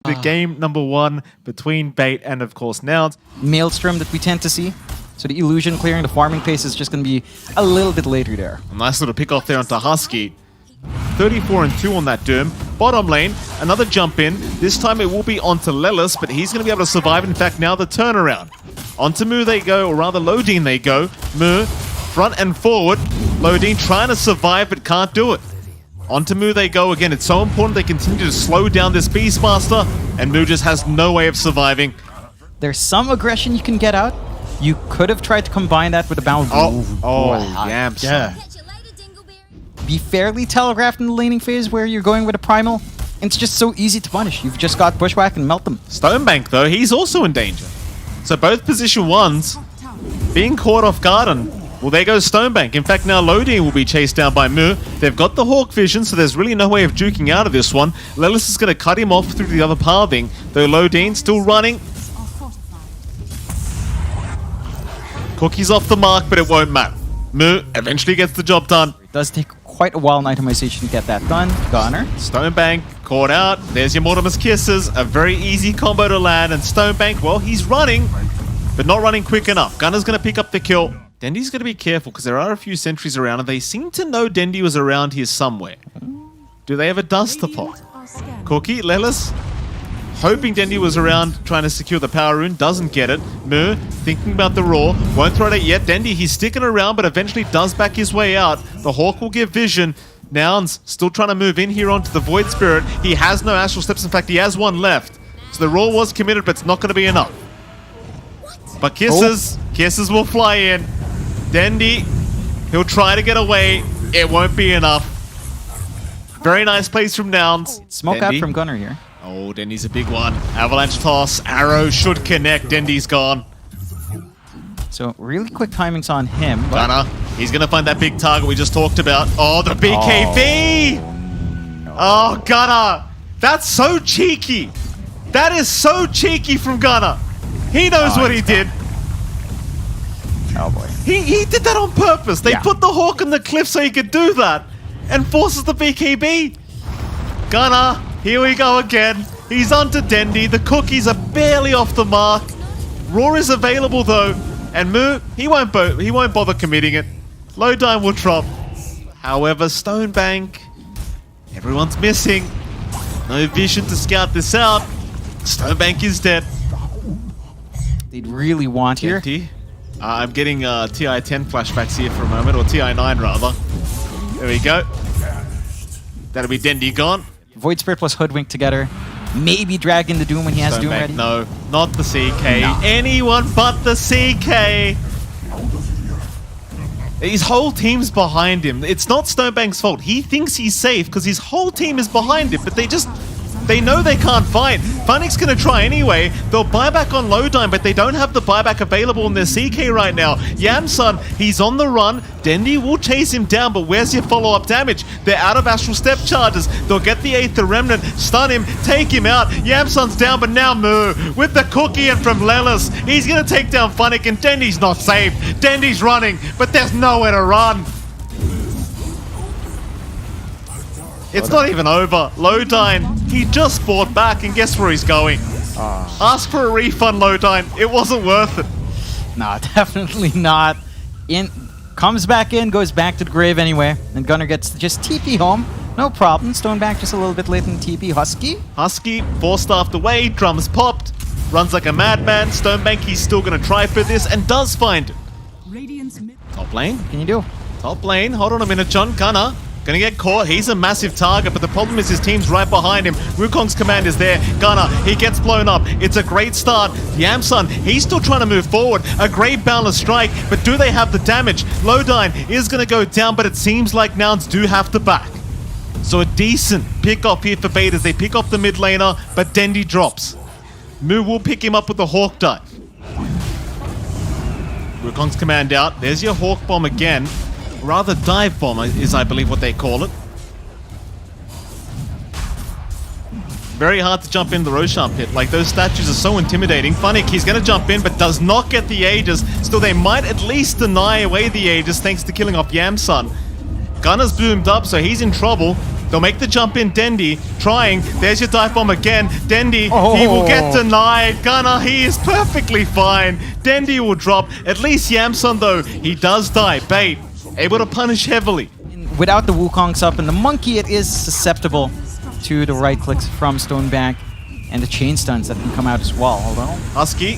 The game number 1 between Bait and, of course, Nouns. Maelstrom that we tend to see. So the illusion clearing, the farming pace is just going to be a little bit later there. A nice little pick off there onto Husky. 34 and 2 on that Doom. Bottom lane, another jump in. This time it will be onto Lelis, but he's going to be able to survive. In fact, now the turnaround. Onto Mu they go, or rather Lodine they go. Mu, front and forward. Lodine trying to survive, but can't do it. Onto Mu they go again. It's so important they continue to slow down this Beastmaster, and Mu just has no way of surviving. There's some aggression you can get out. You could have tried to combine that with a bound. Wow. Yamps. Yeah. Be fairly telegraphed in the laning phase where you're going with a primal. It's just so easy to punish. You've just got Bushwhack and melt them. Stonebank, though, he's also in danger. So both position 1s being caught off guard, and well, there goes Stonebank. In fact, now Lodine will be chased down by Mu. They've got the Hawk Vision, so there's really no way of juking out of this one. Lelis is going to cut him off through the other pathing, though Lodine still running. Cookie's off the mark, but it won't matter. Mu eventually gets the job done. It does take quite a while in itemization to get that done. Gunner. Stonebank caught out. There's your Mortimer's Kisses. A very easy combo to land, and Stonebank, well, he's running, but not running quick enough. Gunner's going to pick up the kill. Dendi's going to be careful because there are a few sentries around, and they seem to know Dendi was around here somewhere. Do they have a dust to pop? Cookie, Lelis, hoping Dendi was around trying to secure the power rune, doesn't get it. Mu, thinking about the roar, won't throw it out yet. Dendi, he's sticking around, but eventually does back his way out. The Hawk will give vision. Nouns still trying to move in here onto the Void Spirit. He has no Astral Steps. In fact, he has one left. So the roar was committed, but it's not going to be enough. But Kisses will fly in. Dendi, he'll try to get away. It won't be enough. Very nice plays from Nouns. Smoke Dendi. out from Gunner here. Oh, Dendi's a big one. Avalanche toss. Arrow should connect. Dendi's gone. So really quick timings on him. Gunner, he's going to find that big target we just talked about. Oh, the BKB! Oh, Gunner. That's so cheeky. That is so cheeky from Gunner. He knows what he did. Oh boy. He did that on purpose. They put the Hawk on the cliff so he could do that. And forces the BKB. Gunner, here we go again. He's onto Dendi. The cookies are barely off the mark. Roar is available though. And Mu, he won't bother committing it. Lodine will drop. However, Stonebank, everyone's missing. No vision to scout this out. Stonebank is dead. They'd really want here. I'm getting TI-10 flashbacks here for a moment, or TI-9 rather. There we go. That'll be Dendi gone. Void Spirit plus Hoodwink together. Maybe drag in the Doom when he has Doom ready. No, not the CK. No. Anyone but the CK. His whole team's behind him. It's not Stonebank's fault. He thinks he's safe because his whole team is behind him, but they know they can't fight. Funnick's gonna try anyway. They'll buy back on Lodine, but they don't have the buyback available in their CK right now. Yamsun, he's on the run. Dendi will chase him down, but where's your follow-up damage? They're out of Astral Step charges. They'll get the Aether Remnant, stun him, take him out. Yamsun's down, but now Mu with the cookie and from Lelis. He's gonna take down Funnick, and Dendi's not safe. Dendi's running, but there's nowhere to run. It's not even over. Lodine, he just fought back, and guess where he's going? Ask for a refund, Lodine. It wasn't worth it. Nah, definitely not. Comes back in, goes back to the grave anyway, and Gunner gets to just TP home. No problem. Stonebank just a little bit late in TP. Husky, force-staffed away, drums popped, runs like a madman. Stonebank, he's still going to try for this, and does find it. Top lane. What can you do? Top lane. Hold on a minute, John. Gunner gonna get caught. He's a massive target, but the problem is his team's right behind him. Wukong's command is there. Gunner, he gets blown up. It's a great start. Yamsun, he's still trying to move forward. A great boundless strike, but do they have the damage? Lodine is gonna go down, but it seems like Nouns do have to back. So a decent pick off here for Bait as they pick off the mid laner, but Dendi drops. Mu will pick him up with the Hawk dive. Wukong's command out. There's your Hawk bomb again. Rather dive bomb is, I believe, what they call it. Very hard to jump in the Roshan pit. Like, those statues are so intimidating. Funnick, he's going to jump in, but does not get the Aegis. Still, they might at least deny away the Aegis thanks to killing off Yamsun. Gunner's boomed up, so he's in trouble. They'll make the jump in. Dendi trying. There's your dive bomb again. Dendi, Oh. he will get denied. Gunner, he is perfectly fine. Dendi will drop. At least Yamsun, though, he does die. Bait, able to punish heavily. Without the Wukong's up and the monkey, it is susceptible to the right clicks from Stonebank and the chain stuns that can come out as well. Hold on. Husky,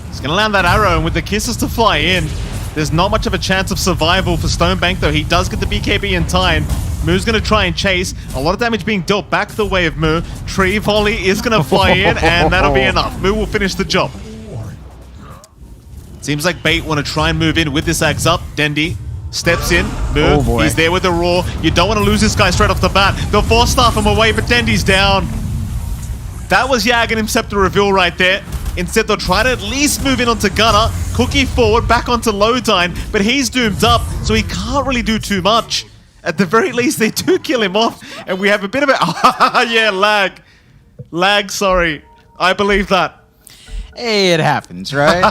he's going to land that arrow, and with the kisses to fly in, there's not much of a chance of survival for Stonebank, though. He does get the BKB in time. Moo's going to try and chase. A lot of damage being dealt back the way of Moo. Tree volley is going to fly in, and that'll be enough. Moo will finish the job. Seems like Bait want to try and move in with this axe up. Dendi steps in. Moo, he's there with the roar. You don't want to lose this guy straight off the bat. They'll force staff him away, but Dendi's down. That was Yag and Scepter reveal right there. Instead, they'll try to at least move in onto Gunner. Cookie forward, back onto Lodine, but he's doomed up, so he can't really do too much. At the very least, they do kill him off, and we have a bit of a... yeah, lag. Lag, sorry. I believe that. Hey, it happens, right?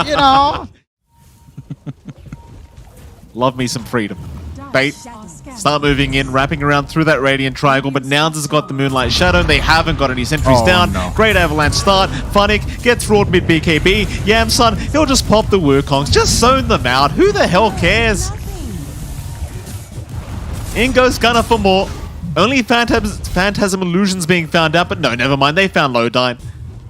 you know. Love me some freedom. Bait, start moving in, wrapping around through that Radiant Triangle, but Nouns has got the Moonlight Shadow. They haven't got any sentries down. No. Great Avalanche start. Funnick gets roared mid BKB. Yamsun, he'll just pop the Wukongs. Just zone them out. Who the hell cares? In goes Gunner for more. Only Phantasm Illusions being found out, but no, never mind. They found Lodine.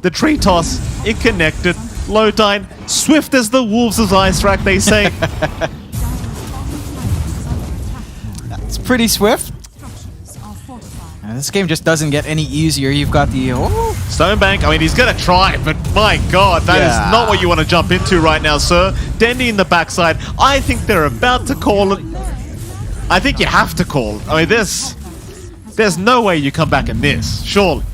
The tree toss, it connected. Lodine, swift as the wolves of Ice Rack, they say. It's pretty swift. And this game just doesn't get any easier. You've got the... Stonebank, I mean, he's going to try, but my god, that is not what you want to jump into right now, sir. Dendi in the backside. I think they're about to call it. I think you have to call it. I mean, there's no way you come back in this, surely.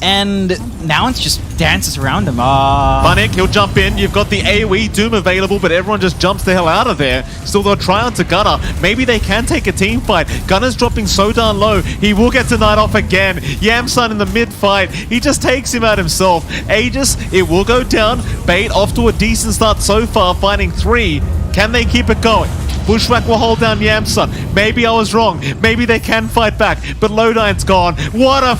And Nouns just dances around him. Funnick, he'll jump in. You've got the AoE Doom available, but everyone just jumps the hell out of there. Still, they'll try onto Gunner. Maybe they can take a team fight. Gunner's dropping so darn low. He will get denied off again. Yamsun in the mid-fight. He just takes him out himself. Aegis, it will go down. Bait off to a decent start so far, finding 3. Can they keep it going? Bushwhack will hold down Yamsun. Maybe I was wrong. Maybe they can fight back. But Lodine's gone. What a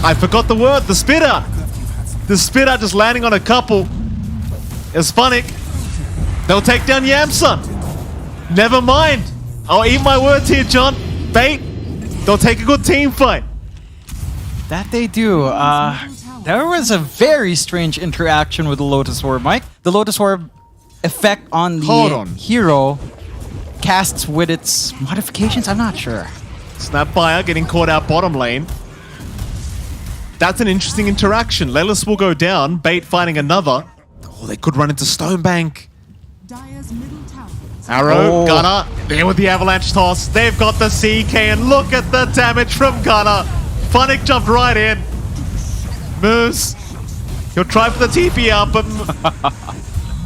I forgot the word. The spit out. The spit out just landing on a couple. It's Funnick. They'll take down Yamsun. Never mind. I'll eat my words here, John. Bait. They'll take a good team fight. That they do. There was a very strange interaction with the Lotus Orb, Mike. The Lotus Orb effect on the hero casts with its modifications? I'm not sure. Snapfire getting caught out bottom lane. That's an interesting interaction. Lelis will go down. Bait finding another. Oh, they could run into Stonebank. Arrow, Gunner, there with the avalanche toss. They've got the CK, and look at the damage from Gunner. Funnick jumped right in. Moose. He'll try for the TP out, but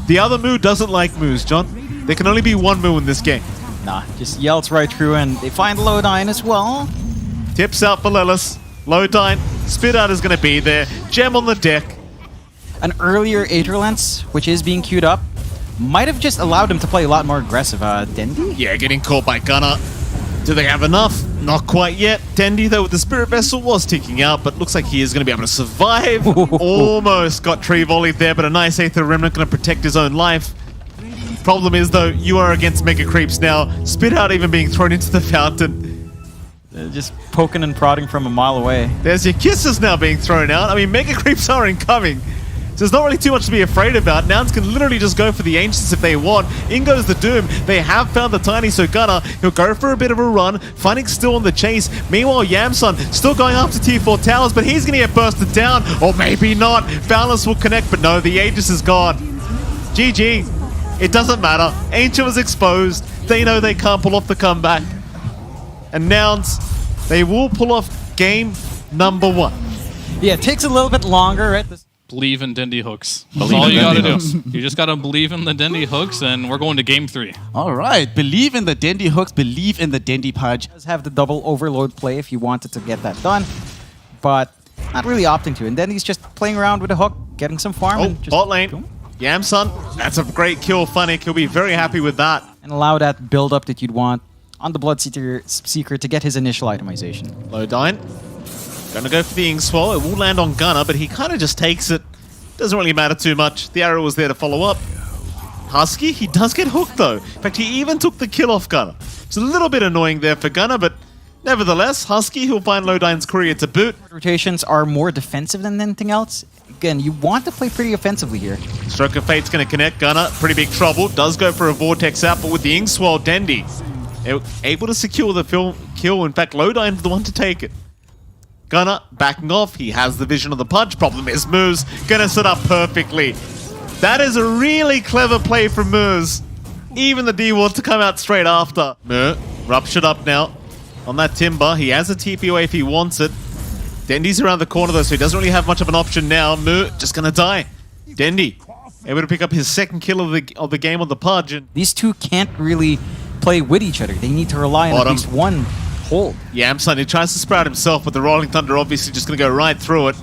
the other Moo doesn't like Moos, John. There can only be one Moo in this game. Nah, just yells right through, and they find Lodine as well. Tips out for Lelis. Lodine, spit out is going to be there. Gem on the deck. An earlier Aether Lens, which is being queued up, might have just allowed him to play a lot more aggressive. Dendi? Yeah, getting caught by Gunner. Do they have enough? Not quite yet. Dendi, though, with the Spirit Vessel was ticking out, but looks like he is going to be able to survive. Almost got tree volleyed there, but a nice Aether Remnant going to protect his own life. Problem is, though, you are against Mega Creeps now. Spit out even being thrown into the fountain. They're just poking and prodding from a mile away. There's your kisses now being thrown out. I mean, Mega Creeps are incoming. So there's not really too much to be afraid about. Nouns can literally just go for the Ancients if they want. In goes the Doom. They have found the Tiny, so Gunner, he'll go for a bit of a run. Funnick's still on the chase. Meanwhile, Yamsun still going after Tier 4 towers, but he's going to get bursted down. Or maybe not. Balance will connect, but no, the Aegis is gone. GG. It doesn't matter. Ancient was exposed. They know they can't pull off the comeback. And Nouns, they will pull off game number 1. Yeah, it takes a little bit longer, right? Believe in Dendi hooks. That's all you gotta do. You just gotta believe in the Dendi hooks, and we're going to game 3. All right, believe in the Dendi hooks, believe in the Dendi Pudge. Does have the double overload play if you wanted to get that done, but not really opting to. And then he's just playing around with the hook, getting some farm. And just bot lane. Yamsun, that's a great kill, Funnick. He'll be very happy with that. And allow that build up that you'd want on the Bloodseeker to get his initial itemization. Lodine. Gonna go for the Ink Swell. It will land on Gunner, but he kind of just takes it. Doesn't really matter too much. The arrow was there to follow up. Husky, he does get hooked though. In fact, he even took the kill off Gunner. It's a little bit annoying there for Gunner, but nevertheless, Husky, he'll find Lodine's courier to boot. Rotations are more defensive than anything else. Again, you want to play pretty offensively here. Stroke of Fate's going to connect. Gunner, pretty big trouble. Does go for a Vortex out, but with the Ink Swell, Dendi able to secure the kill. In fact, Lodine's the one to take it. Gunner backing off. He has the vision of the Pudge. Problem is, Moose gonna set up perfectly. That is a really clever play from Moose. Even the D wants to come out straight after. Ruptured up now on that Timber. He has a TP away if he wants it. Dendi's around the corner though, so he doesn't really have much of an option now. Moo just gonna die. Dendi able to pick up his second kill of the game on the Pudge. And these two can't really play with each other. They need to rely on at least one hold. Yamsun, he tries to sprout himself, but the Rolling Thunder obviously just going to go right through it.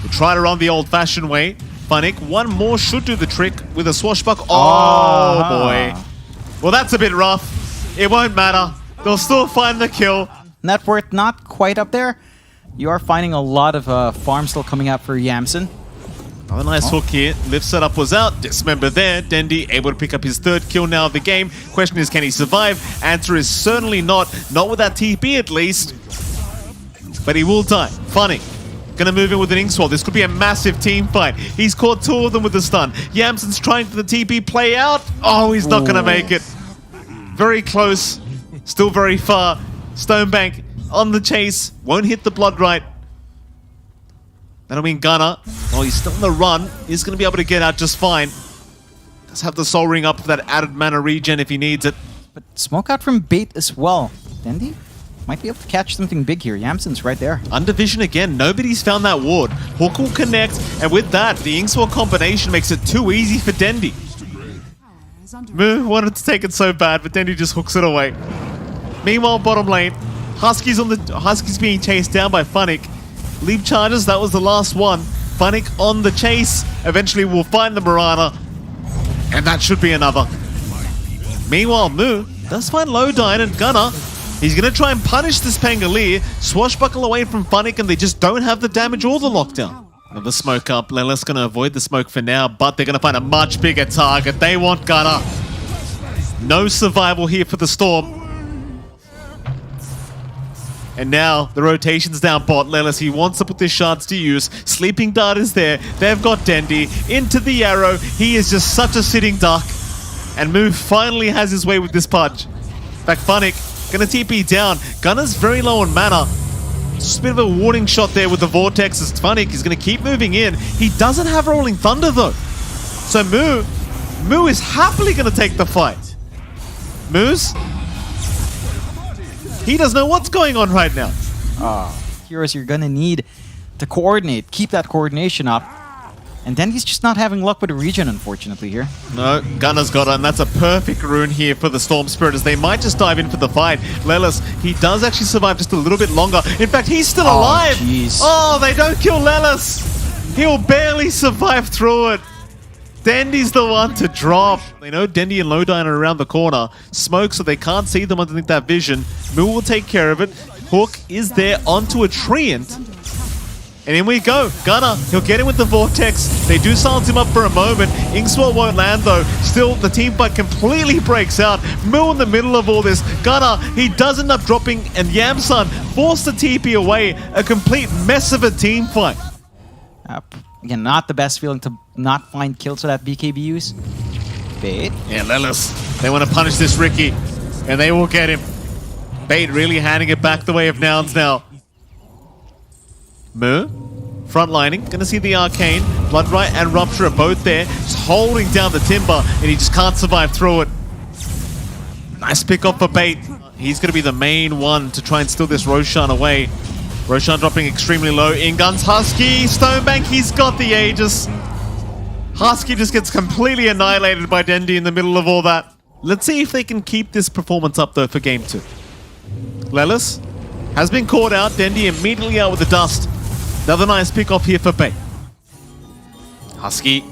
We'll try to run the old-fashioned way. Funnick, one more should do the trick with a swashbuckle. Oh, boy. Well, that's a bit rough. It won't matter. They'll still find the kill. Net worth not quite up there. You are finding a lot of farm still coming out for Yamsun. Another nice hook here. Lift setup was out. Dismember there. Dendi able to pick up his third kill now of the game. Question is, can he survive? Answer is certainly not. Not with that TP at least. But he will die. Funny. Gonna move in with an Ink Swell. This could be a massive team fight. He's caught two of them with the stun. Yamsun's trying for the TP play out. Oh, he's not gonna make it. Very close. Still very far. Stonebank on the chase. Won't hit the blood right. That'll mean Gunner, while he's still on the run, is going to be able to get out just fine. Does have the Soul Ring up for that added mana regen if he needs it. But smoke out from Bait as well. Dendi might be able to catch something big here. Yamsun's right there. Under vision again. Nobody's found that ward. Hook will connect, and with that, the Ink Swell combination makes it too easy for Dendi. Moo wanted to take it so bad, but Dendi just hooks it away. Meanwhile, bottom lane, Husky's being chased down by Funnick. Leap charges, that was the last one. Funnick on the chase. Eventually we'll find the Mirana. And that should be another. Meanwhile, Moo does find Lodine and Gunner. He's going to try and punish this Pangolier. Swashbuckle away from Funnick, and they just don't have the damage or the lockdown. Another smoke up. Lela's going to avoid the smoke for now, but they're going to find a much bigger target. They want Gunner. No survival here for the Storm. And now the rotation's down bot. Lelis, he wants to put his shards to use. Sleeping Dart is there. They've got Dendi into the arrow. He is just such a sitting duck. And Moo finally has his way with this Pudge. In fact, Funnick gonna TP down. Gunner's very low on mana. Just a bit of a warning shot there with the Vortex as Funnick is gonna keep moving in. He doesn't have Rolling Thunder though. So Moo is happily gonna take the fight. Moose? He doesn't know what's going on right now. Heroes you're gonna need to coordinate, keep that coordination up. And then he's just not having luck with the regen, unfortunately, here. No, Gunner's got it, and that's a perfect rune here for the Storm Spirit as they might just dive in for the fight. Lelis, he does actually survive just a little bit longer. In fact, he's still alive. Jeez. Oh, they don't kill Lelis. He'll barely survive through it. Dendi's the one to drop. They know Dendi and Lodine are around the corner. Smoke, so they can't see them underneath that vision. Moo will take care of it. Hook is there onto a Treant. And in we go. Gunner, he'll get in with the Vortex. They do silence him up for a moment. Ink Swell won't land though. Still, the team fight completely breaks out. Moo in the middle of all this. Gunner, he does end up dropping, and Yamsun forced the TP away. A complete mess of a team fight. Again, not the best feeling to not find kills for that BKBUs. Bait. Yeah, Lelis. They want to punish this Ricky, and they will get him. Bait really handing it back the way of Nouns now. Moo, frontlining, gonna see the Arcane. Bloodright and Rupture are both there, just holding down the Timber, and he just can't survive through it. Nice pick off for Bait. He's gonna be the main one to try and steal this Roshan away. Roshan dropping extremely low. In guns Husky. Stonebank, he's got the Aegis. Husky just gets completely annihilated by Dendi in the middle of all that. Let's see if they can keep this performance up though for game 2. Lelis has been caught out. Dendi immediately out with the dust. Another nice pick off here for Bait. Husky.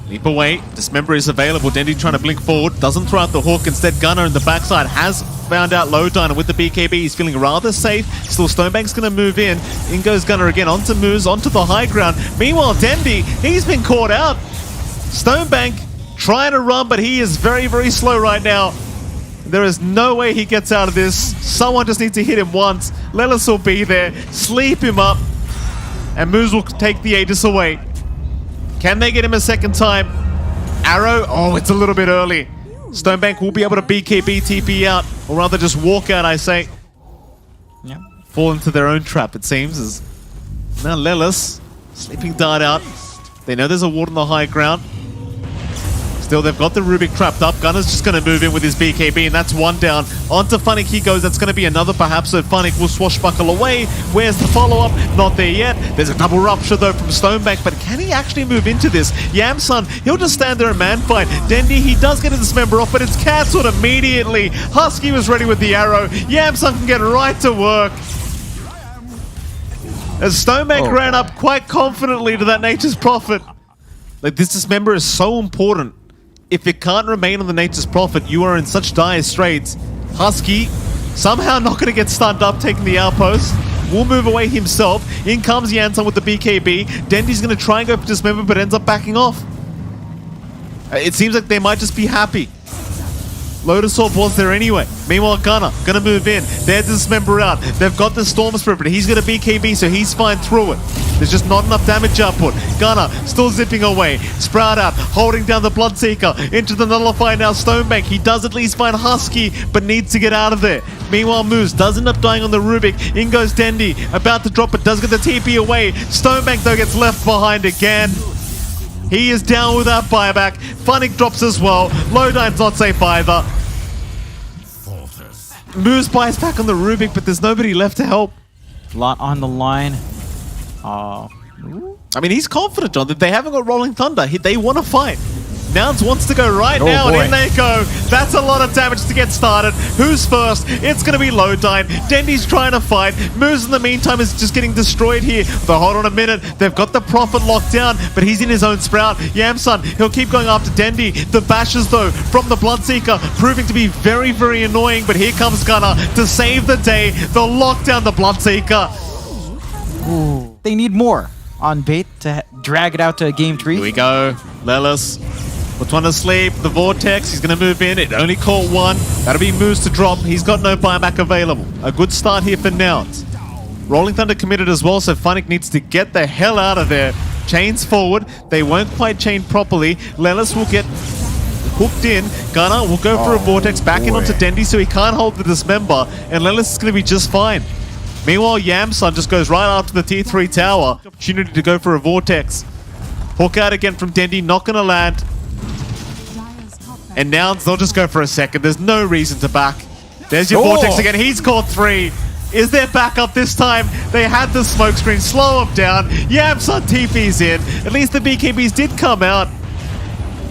Leap away. Dismember is available. Dendi trying to blink forward. Doesn't throw out the hook. Instead, Gunner in the backside has found out Lowdiner with the BKB. He's feeling rather safe. Still, Stonebank's going to move in. In goes Gunner again onto Moose, onto the high ground. Meanwhile, Dendi, he's been caught out. Stonebank trying to run, but he is very, very slow right now. There is no way he gets out of this. Someone just needs to hit him once. Lelis will be there, sleep him up, and Moose will take the Aegis away. Can they get him a second time? Arrow, oh, it's a little bit early. Stonebank will be able to BKB TP out, or rather just walk out, I say. Yeah. Fall into their own trap, it seems. As now Lelis, sleeping dart out. They know there's a ward on the high ground. Still, they've got the Rubik trapped up. Gunner's just going to move in with his BKB, and that's one down. Onto Funnick he goes. That's going to be another perhaps, so Funnick will swashbuckle away. Where's the follow-up? Not there yet. There's a double rupture, though, from Stonebank, but can he actually move into this? Yamsun, he'll just stand there and man-fight. Dendi, he does get a dismember off, but it's cancelled immediately. Husky was ready with the arrow. Yamsun can get right to work. As Stonebank ran up quite confidently to that Nature's Prophet. Like, this dismember is so important. If it can't remain on the Nature's Prophet, you are in such dire straits. Husky, somehow not going to get stunned up, taking the outpost. Will move away himself. In comes Yansun with the BKB. Dendi's going to try and go for dismember, but ends up backing off. It seems like they might just be happy. Lotus Orb was there anyway. Meanwhile, Gunner gonna move in. There's the Dismember out. They've got the Storm Spirit, but he's gonna BKB, so he's fine through it. There's just not enough damage output. Gunner still zipping away. Sprout out, holding down the Bloodseeker. Into the Nullify now, Stonebank. He does at least find Husky, but needs to get out of there. Meanwhile, Moose does end up dying on the Rubik. In goes Dendi, about to drop it, does get the TP away. Stonebank, though, gets left behind again. He is down without buyback. Funnick drops as well. Lowdine's not safe either. Moose buys back on the Rubik, but there's nobody left to help. Lot on the line. I mean, he's confident, John, that they haven't got Rolling Thunder. They want to fight. Nouns wants to go right now, and in they go. That's a lot of damage to get started. Who's first? It's going to be Lowdine. Dendi's trying to fight. Moose, in the meantime, is just getting destroyed here. But hold on a minute. They've got the Prophet locked down, but he's in his own Sprout. Yamsun, he'll keep going after Dendi. The bashes, though, from the Bloodseeker, proving to be very, very annoying. But here comes Gunner to save the day. They'll lock down the Bloodseeker. Ooh. They need more on bait to drag it out to game 3. Here we go. Lelis. Puts one to sleep. The Vortex, he's going to move in. It only caught one. That'll be Moose to drop. He's got no buyback available. A good start here for Nouns. Rolling Thunder committed as well, so Funnick needs to get the hell out of there. Chains forward. They won't quite chain properly. Lelis will get hooked in. Gunner will go for a Vortex back in onto Dendi, so he can't hold the Dismember, and Lelis is going to be just fine. Meanwhile, Yamsun just goes right after the Tier 3 tower. Opportunity to go for a Vortex. Hook out again from Dendi, not going to land. And Nouns, they'll just go for a second. There's no reason to back. There's your Vortex again. He's caught 3. Is there backup this time? They had the smoke screen. Slow him down. Yamsun TP's in. At least the BKBs did come out.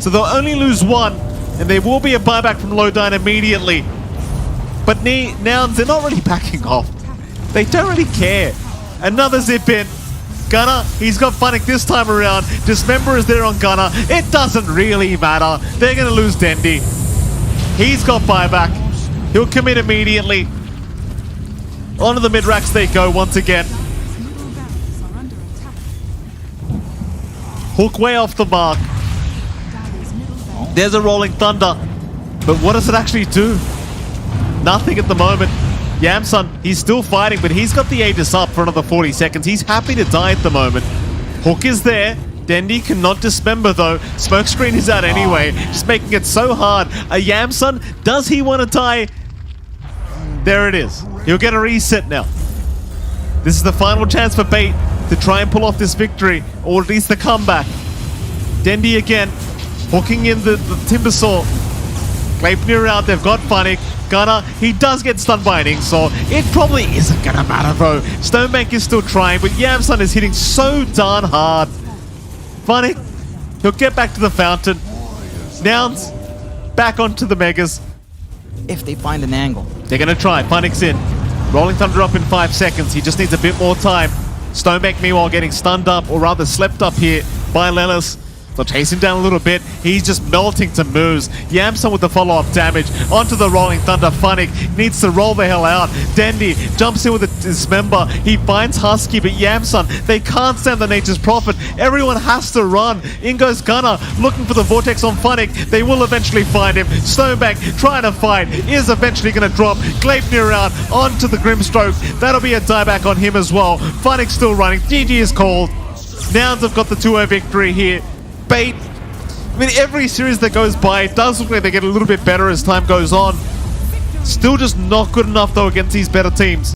So they'll only lose 1. And there will be a buyback from Lowdine immediately. But Nouns, they're not really backing off. They don't really care. Another zip in. Gunner, he's got Funnick this time around. Dismember is there on Gunner. It doesn't really matter. They're going to lose Dendi. He's got buyback. He'll commit immediately. Onto the mid-racks they go once again. Hook way off the mark. There's a Rolling Thunder. But what does it actually do? Nothing at the moment. Yamsun, he's still fighting, but he's got the Aegis up for another 40 seconds. He's happy to die at the moment. Hook is there. Dendi cannot dismember, though. Smokescreen is out anyway, just making it so hard. A Yamsun, does he want to die? There it is. He'll get a reset now. This is the final chance for Bait to try and pull off this victory, or at least the comeback. Dendi again, hooking in the Timbersaw. Gleipnir out, they've got Funnick. Gunner, he does get stunned by an Inksaw. It probably isn't gonna matter though. Stonebank is still trying, but Yamsun is hitting so darn hard. Funnick, he'll get back to the fountain. Nouns, back onto the Megas. If they find an angle. They're gonna try. Funnick's in. Rolling Thunder up in 5 seconds. He just needs a bit more time. Stonebank, meanwhile, getting stunned up, or rather slept up here by Lelis. They'll chase him down a little bit. He's just melting to moves. Yamson with the follow-up damage. Onto the Rolling Thunder. Funnick needs to roll the hell out. Dendi jumps in with a dismember. He finds Husky, but Yamson, they can't stand the Nature's Prophet. Everyone has to run. In goes Gunner, looking for the Vortex on Funnick. They will eventually find him. Stonebank trying to fight, is eventually going to drop. Gleipnir out onto the Grimstroke. That'll be a dieback on him as well. Funnick still running. GG is called. Nouns have got the 2-0 victory here. Bait. I mean, every series that goes by, it does look like they get a little bit better as time goes on. Still just not good enough, though, against these better teams.